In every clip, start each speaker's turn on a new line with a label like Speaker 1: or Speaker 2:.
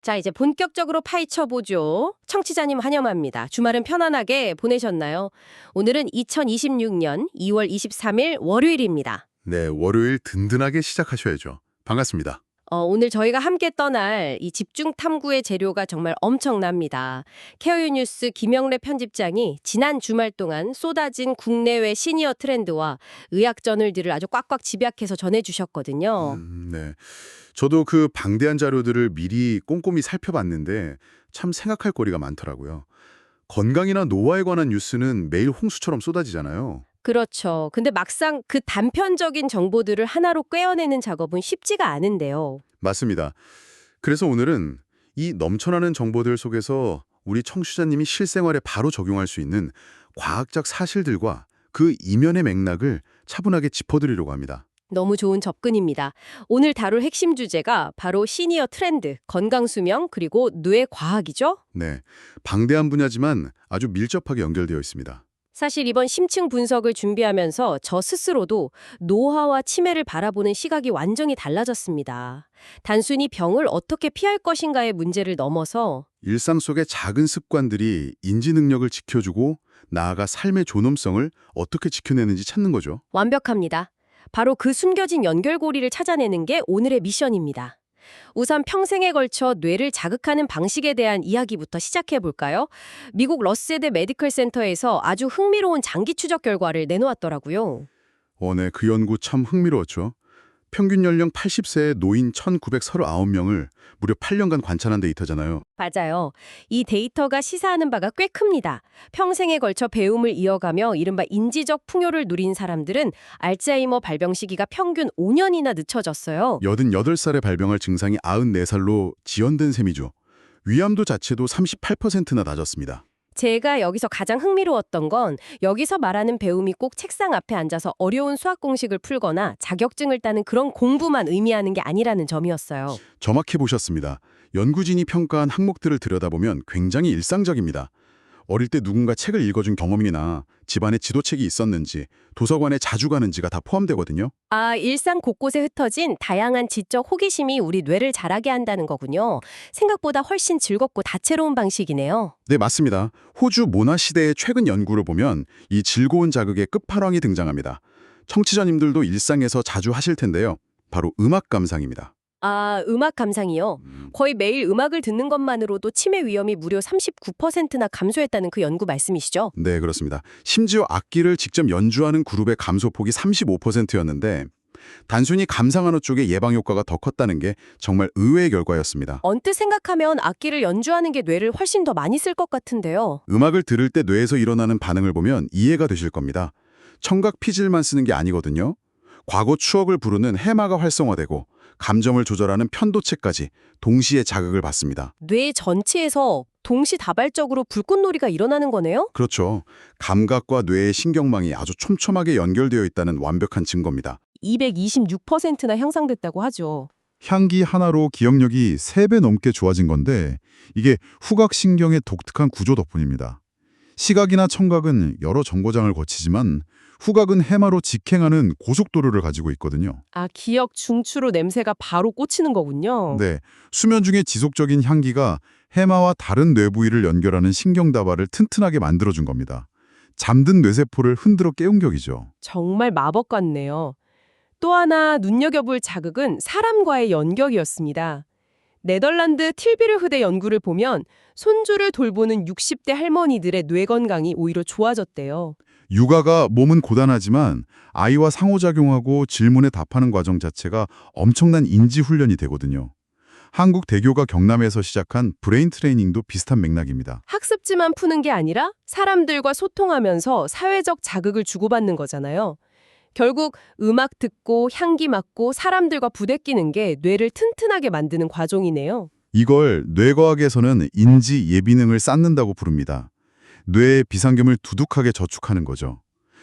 Speaker 1: 자, 이제 본격적으로 파헤쳐보죠. 청취자님 환영합니다. 주말은 편안하게 보내셨나요? 오늘은 2026년 2월 23일 월요일입니다.
Speaker 2: 네, 월요일 든든하게 시작하셔야죠. 반갑습니다.
Speaker 1: 오늘 저희가 함께 떠날 이 집중 탐구의 재료가 정말 엄청납니다. 케어유 뉴스 김영래 편집장이 지난 주말 동안 쏟아진 국내외 시니어 트렌드와 의학 저널들을 아주 꽉꽉 집약해서 전해주셨거든요.
Speaker 2: 네. 저도 그 방대한 자료들을 미리 꼼꼼히 살펴봤는데 참 생각할 거리가 많더라고요. 건강이나 노화에 관한 뉴스는 매일 홍수처럼 쏟아지잖아요.
Speaker 1: 그렇죠. 근데 막상 그 단편적인 정보들을 하나로 꿰어내는 작업은 쉽지가 않은데요.
Speaker 2: 맞습니다. 그래서 오늘은 이 넘쳐나는 정보들 속에서 우리 청취자님이 실생활에 바로 적용할 수 있는 과학적 사실들과 그 이면의 맥락을 차분하게 짚어드리려고 합니다.
Speaker 1: 너무 좋은 접근입니다. 오늘 다룰 핵심 주제가 바로 시니어 트렌드, 건강수명, 그리고 뇌과학이죠?
Speaker 2: 네, 방대한 분야지만 아주 밀접하게 연결되어 있습니다.
Speaker 1: 사실 이번 심층 분석을 준비하면서 저 스스로도 노화와 치매를 바라보는 시각이 완전히 달라졌습니다. 단순히 병을 어떻게 피할 것인가의 문제를 넘어서
Speaker 2: 일상 속의 작은 습관들이 인지 능력을 지켜주고 나아가 삶의 존엄성을 어떻게 지켜내는지 찾는 거죠.
Speaker 1: 완벽합니다. 바로 그 숨겨진 연결고리를 찾아내는 게 오늘의 미션입니다. 우선 평생에 걸쳐 뇌를 자극하는 방식에 대한 이야기부터 시작해 볼까요? 미국 러스헤드 메디컬 센터에서 아주 흥미로운 장기 추적 결과를 내놓았더라고요.
Speaker 2: 네, 그 연구 참 흥미로웠죠. 평균 연령 80세의 노인 1939명을 무려 8년간 관찰한 데이터잖아요.
Speaker 1: 맞아요. 이 데이터가 시사하는 바가 꽤 큽니다. 평생에 걸쳐 배움을 이어가며 이른바 인지적 풍요를 누린 사람들은 알츠하이머 발병 시기가 평균 5년이나 늦춰졌어요.
Speaker 2: 88살에 발병할 증상이 94살로 지연된 셈이죠. 위암도 자체도 38%나 낮았습니다.
Speaker 1: 제가 여기서 가장 흥미로웠던 건 여기서 말하는 배움이 꼭 책상 앞에 앉아서 어려운 수학 공식을 풀거나 자격증을 따는 그런 공부만 의미하는 게 아니라는 점이었어요.
Speaker 2: 정확히 보셨습니다. 연구진이 평가한 항목들을 들여다보면 굉장히 일상적입니다. 어릴 때 누군가 책을 읽어준 경험이나 집안에 지도책이 있었는지, 도서관에 자주 가는지가 다 포함되거든요.
Speaker 1: 아, 일상 곳곳에 흩어진 다양한 지적 호기심이 우리 뇌를 자라게 한다는 거군요. 생각보다 훨씬 즐겁고 다채로운 방식이네요.
Speaker 2: 네, 맞습니다. 호주 모나 시대의 최근 연구를 보면 이 즐거운 자극의 끝판왕이 등장합니다. 청취자님들도 일상에서 자주 하실 텐데요. 바로 음악 감상입니다.
Speaker 1: 아, 음악 감상이요? 거의 매일 음악을 듣는 것만으로도 치매 위험이 무려 39%나 감소했다는 그 연구 말씀이시죠?
Speaker 2: 네, 그렇습니다. 심지어 악기를 직접 연주하는 그룹의 감소폭이 35%였는데 단순히 감상하는 쪽에 예방 효과가 더 컸다는 게 정말 의외의 결과였습니다.
Speaker 1: 언뜻 생각하면 악기를 연주하는 게 뇌를 훨씬 더 많이 쓸 것 같은데요.
Speaker 2: 음악을 들을 때 뇌에서 일어나는 반응을 보면 이해가 되실 겁니다. 청각 피질만 쓰는 게 아니거든요. 과거 추억을 부르는 해마가 활성화되고 감정을 조절하는 편도체까지 동시에 자극을 받습니다.
Speaker 1: 뇌 전체에서 동시다발적으로 불꽃놀이가 일어나는 거네요?
Speaker 2: 그렇죠. 감각과 뇌의 신경망이 아주 촘촘하게 연결되어 있다는 완벽한 증거입니다.
Speaker 1: 226%나 향상됐다고 하죠.
Speaker 2: 향기 하나로 기억력이 3배 넘게 좋아진 건데 이게 후각신경의 독특한 구조 덕분입니다. 시각이나 청각은 여러 정거장을 거치지만 후각은 해마로 직행하는 고속도로를 가지고 있거든요.
Speaker 1: 아, 기억 중추로 냄새가 바로 꽂히는 거군요.
Speaker 2: 네, 수면 중에 지속적인 향기가 해마와 다른 뇌 부위를 연결하는 신경다발을 튼튼하게 만들어준 겁니다. 잠든 뇌세포를 흔들어 깨운 격이죠.
Speaker 1: 정말 마법 같네요. 또 하나 눈여겨볼 자극은 사람과의 연결이었습니다. 네덜란드 틸비르흐대 연구를 보면 손주를 돌보는 60대 할머니들의 뇌 건강이 오히려 좋아졌대요.
Speaker 2: 육아가 몸은 고단하지만 아이와 상호작용하고 질문에 답하는 과정 자체가 엄청난 인지 훈련이 되거든요. 한국 대교가 경남에서 시작한 브레인 트레이닝도 비슷한 맥락입니다.
Speaker 1: 학습지만 푸는 게 아니라 사람들과 소통하면서 사회적 자극을 주고받는 거잖아요. 결국 음악 듣고 향기 맡고 사람들과 부대끼는 게 뇌를 튼튼하게 만드는 과정이네요.
Speaker 2: 이걸 뇌과학에서는 인지 예비능을 쌓는다고 부릅니다. 뇌의 비상금을 두둑하게 저축하는 거죠.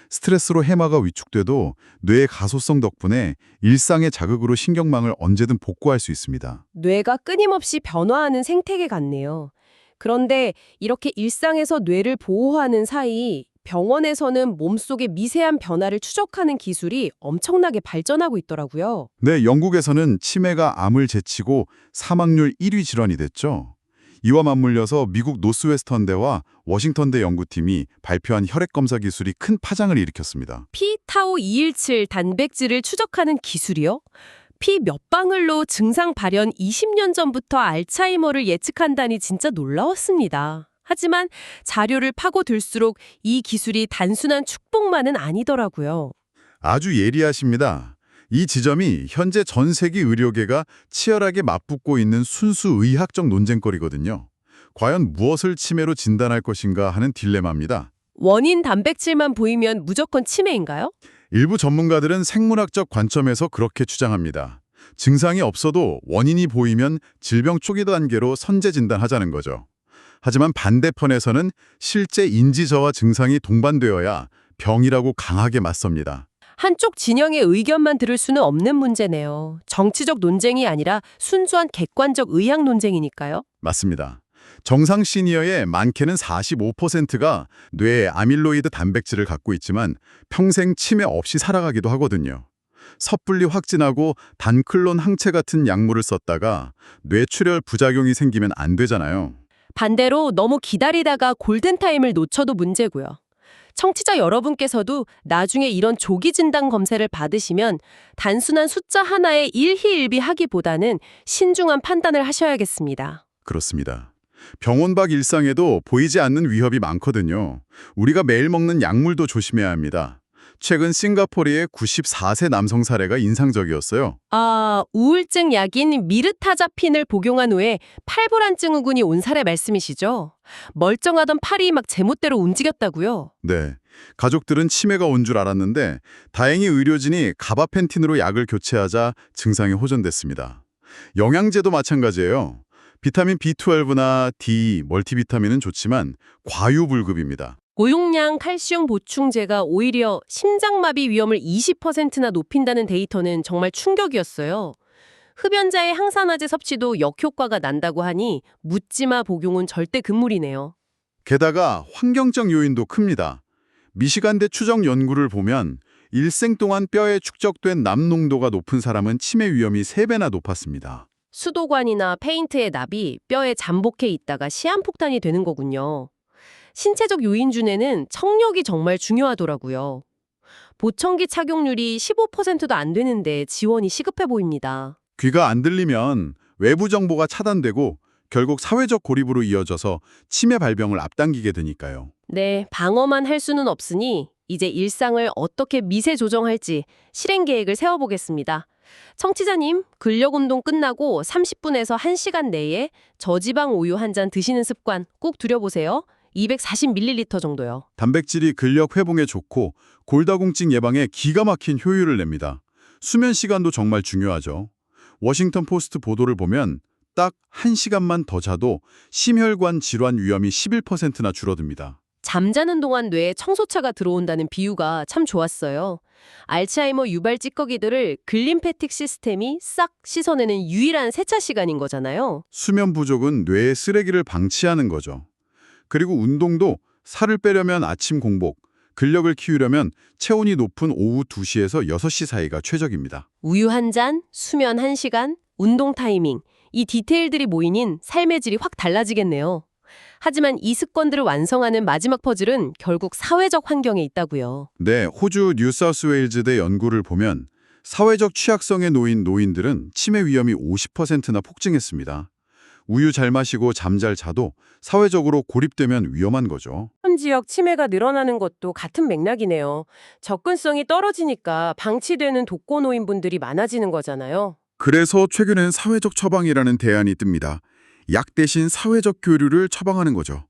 Speaker 2: 스트레스로 해마가 위축돼도 뇌의 가소성 덕분에 일상의 자극으로 신경망을 언제든 복구할 수 있습니다.
Speaker 1: 뇌가 끊임없이 변화하는 생태계 같네요. 그런데 이렇게 일상에서 뇌를 보호하는 사이 병원에서는 몸속의 미세한 변화를 추적하는 기술이 엄청나게 발전하고 있더라고요.
Speaker 2: 네, 영국에서는 치매가 암을 제치고 사망률 1위 질환이 됐죠. 이와 맞물려서 미국 노스웨스턴대와 워싱턴대 연구팀이 발표한 혈액 검사 기술이 큰 파장을 일으켰습니다.
Speaker 1: 피타우 217 단백질을 추적하는 기술이요? 피 몇 방울로 증상 발현 20년 전부터 알츠하이머를 예측한다니 진짜 놀라웠습니다. 하지만 자료를 파고들수록 이 기술이 단순한 축복만은 아니더라고요.
Speaker 2: 아주 예리하십니다. 이 지점이 현재 전 세계 의료계가 치열하게 맞붙고 있는 순수 의학적 논쟁거리거든요. 과연 무엇을 치매로 진단할 것인가 하는 딜레마입니다.
Speaker 1: 원인 단백질만 보이면 무조건 치매인가요?
Speaker 2: 일부 전문가들은 생물학적 관점에서 그렇게 주장합니다. 증상이 없어도 원인이 보이면 질병 초기 단계로 선제 진단하자는 거죠. 하지만 반대편에서는 실제 인지저하 증상이 동반되어야 병이라고 강하게 맞섭니다.
Speaker 1: 한쪽 진영의 의견만 들을 수는 없는 문제네요. 정치적 논쟁이 아니라 순수한 객관적 의학 논쟁이니까요.
Speaker 2: 맞습니다. 정상 시니어의 많게는 45%가 뇌에 아밀로이드 단백질을 갖고 있지만 평생 치매 없이 살아가기도 하거든요. 섣불리 확진하고 단클론 항체 같은 약물을 썼다가 뇌출혈 부작용이 생기면 안 되잖아요.
Speaker 1: 반대로 너무 기다리다가 골든타임을 놓쳐도 문제고요. 청취자 여러분께서도 나중에 이런 조기 진단 검사를 받으시면 단순한 숫자 하나에 일희일비하기보다는 신중한 판단을 하셔야겠습니다.
Speaker 2: 그렇습니다. 병원 밖 일상에도 보이지 않는 위협이 많거든요. 우리가 매일 먹는 약물도 조심해야 합니다. 최근 싱가포르의 94세 남성 사례가 인상적이었어요.
Speaker 1: 우울증 약인 미르타자핀을 복용한 후에 팔불안 증후군이 온 사례 말씀이시죠? 멀쩡하던 팔이 막 제멋대로 움직였다고요?
Speaker 2: 네. 가족들은 치매가 온 줄 알았는데 다행히 의료진이 가바펜틴으로 약을 교체하자 증상이 호전됐습니다. 영양제도 마찬가지예요. 비타민 B12나 D, 멀티비타민은 좋지만 과유불급입니다.
Speaker 1: 고용량 칼슘 보충제가 오히려 심장마비 위험을 20%나 높인다는 데이터는 정말 충격이었어요. 흡연자의 항산화제 섭취도 역효과가 난다고 하니 묻지마 복용은 절대 금물이네요.
Speaker 2: 게다가 환경적 요인도 큽니다. 미시간대 추적 연구를 보면 일생 동안 뼈에 축적된 납 농도가 높은 사람은 치매 위험이 3배나 높았습니다.
Speaker 1: 수도관이나 페인트의 납이 뼈에 잠복해 있다가 시한폭탄이 되는 거군요. 신체적 요인 중에는 청력이 정말 중요하더라고요. 보청기 착용률이 15%도 안 되는데 지원이 시급해 보입니다.
Speaker 2: 귀가 안 들리면 외부 정보가 차단되고 결국 사회적 고립으로 이어져서 치매 발병을 앞당기게 되니까요.
Speaker 1: 네, 방어만 할 수는 없으니 이제 일상을 어떻게 미세 조정할지 실행 계획을 세워보겠습니다. 청취자님, 근력 운동 끝나고 30분에서 1시간 내에 저지방 우유 한 잔 드시는 습관 꼭 들여보세요. 240ml 정도요.
Speaker 2: 단백질이 근력 회복에 좋고 골다공증 예방에 기가 막힌 효율을 냅니다. 수면 시간도 정말 중요하죠. 워싱턴 포스트 보도를 보면 딱 1시간만 더 자도 심혈관 질환 위험이 11%나 줄어듭니다.
Speaker 1: 잠자는 동안 뇌에 청소차가 들어온다는 비유가 참 좋았어요. 알츠하이머 유발 찌꺼기들을 글림페틱 시스템이 싹 씻어내는 유일한 세차 시간인 거잖아요.
Speaker 2: 수면 부족은 뇌의 쓰레기를 방치하는 거죠. 그리고 운동도 살을 빼려면 아침 공복, 근력을 키우려면 체온이 높은 오후 2시에서 6시 사이가 최적입니다.
Speaker 1: 우유 한 잔, 수면 1시간, 운동 타이밍, 이 디테일들이 모이니 삶의 질이 확 달라지겠네요. 하지만 이 습관들을 완성하는 마지막 퍼즐은 결국 사회적 환경에 있다고요.
Speaker 2: 네, 호주 뉴사우스웨일즈대 연구를 보면 사회적 취약성에 놓인 노인들은 치매 위험이 50%나 폭증했습니다. 우유 잘 마시고 잠 잘 자도 사회적으로 고립되면 위험한 거죠.
Speaker 1: 현 지역 치매가 늘어나는 것도 같은 맥락이네요. 접근성이 떨어지니까 방치되는 독거노인분들이 많아지는 거잖아요.
Speaker 2: 그래서 최근엔 사회적 처방이라는 대안이 뜹니다. 약 대신 사회적 교류를 처방하는 거죠.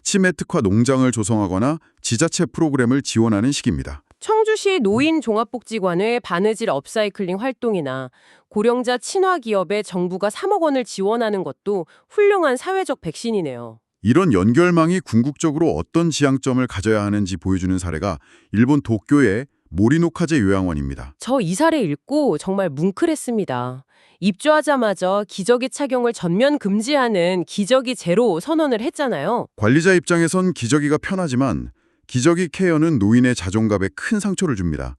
Speaker 2: 치매 특화 농장을 조성하거나 지자체 프로그램을 지원하는 식입니다.
Speaker 1: 청주시 노인종합복지관의 바느질 업사이클링 활동이나 고령자 친화 기업에 정부가 3억 원을 지원하는 것도 훌륭한 사회적 백신이네요.
Speaker 2: 이런 연결망이 궁극적으로 어떤 지향점을 가져야 하는지 보여주는 사례가 일본 도쿄의 모리노카제 요양원입니다.
Speaker 1: 저 이 사례 읽고 정말 뭉클했습니다. 입주하자마자 기저귀 착용을 전면 금지하는 기저귀 제로 선언을 했잖아요.
Speaker 2: 관리자 입장에선 기저귀가 편하지만 기저귀 케어는 노인의 자존감에 큰 상처를 줍니다.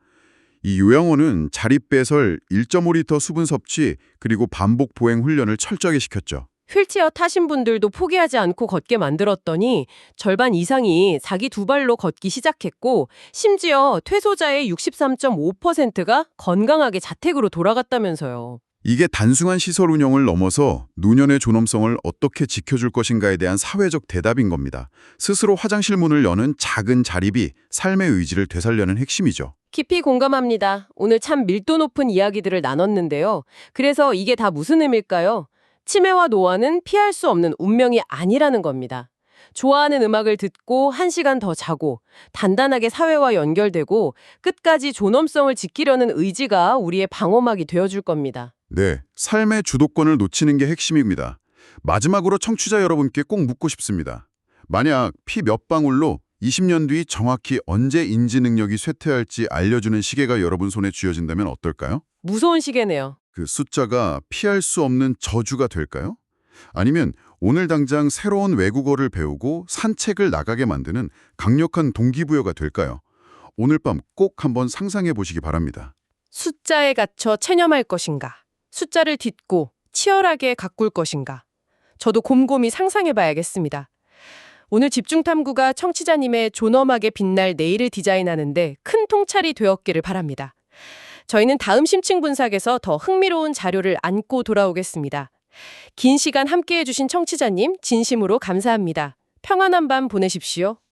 Speaker 2: 이 요양원은 자립배설, 1.5리터 수분 섭취, 그리고 반복 보행 훈련을 철저하게 시켰죠.
Speaker 1: 휠체어 타신 분들도 포기하지 않고 걷게 만들었더니 절반 이상이 자기 두 발로 걷기 시작했고 심지어 퇴소자의 63.5%가 건강하게 자택으로 돌아갔다면서요.
Speaker 2: 이게 단순한 시설 운영을 넘어서 노년의 존엄성을 어떻게 지켜줄 것인가에 대한 사회적 대답인 겁니다. 스스로 화장실 문을 여는 작은 자립이 삶의 의지를 되살려는 핵심이죠.
Speaker 1: 깊이 공감합니다. 오늘 참 밀도 높은 이야기들을 나눴는데요. 그래서 이게 다 무슨 의미일까요? 치매와 노화는 피할 수 없는 운명이 아니라는 겁니다. 좋아하는 음악을 듣고 1시간 더 자고 단단하게 사회와 연결되고 끝까지 존엄성을 지키려는 의지가 우리의 방어막이 되어줄 겁니다.
Speaker 2: 네, 삶의 주도권을 놓치는 게 핵심입니다. 마지막으로 청취자 여러분께 꼭 묻고 싶습니다. 만약 피 몇 방울로 20년 뒤 정확히 언제 인지 능력이 쇠퇴할지 알려주는 시계가 여러분 손에 쥐어진다면 어떨까요?
Speaker 1: 무서운 시계네요.
Speaker 2: 그 숫자가 피할 수 없는 저주가 될까요? 아니면 오늘 당장 새로운 외국어를 배우고 산책을 나가게 만드는 강력한 동기부여가 될까요? 오늘 밤 꼭 한번 상상해 보시기 바랍니다.
Speaker 1: 숫자에 갇혀 체념할 것인가? 숫자를 딛고 치열하게 가꿀 것인가? 저도 곰곰이 상상해 봐야겠습니다. 오늘 집중탐구가 청취자님의 존엄하게 빛날 내일을 디자인하는데 큰 통찰이 되었기를 바랍니다. 저희는 다음 심층 분석에서 더 흥미로운 자료를 안고 돌아오겠습니다. 긴 시간 함께해 주신 청취자님 진심으로 감사합니다. 평안한 밤 보내십시오.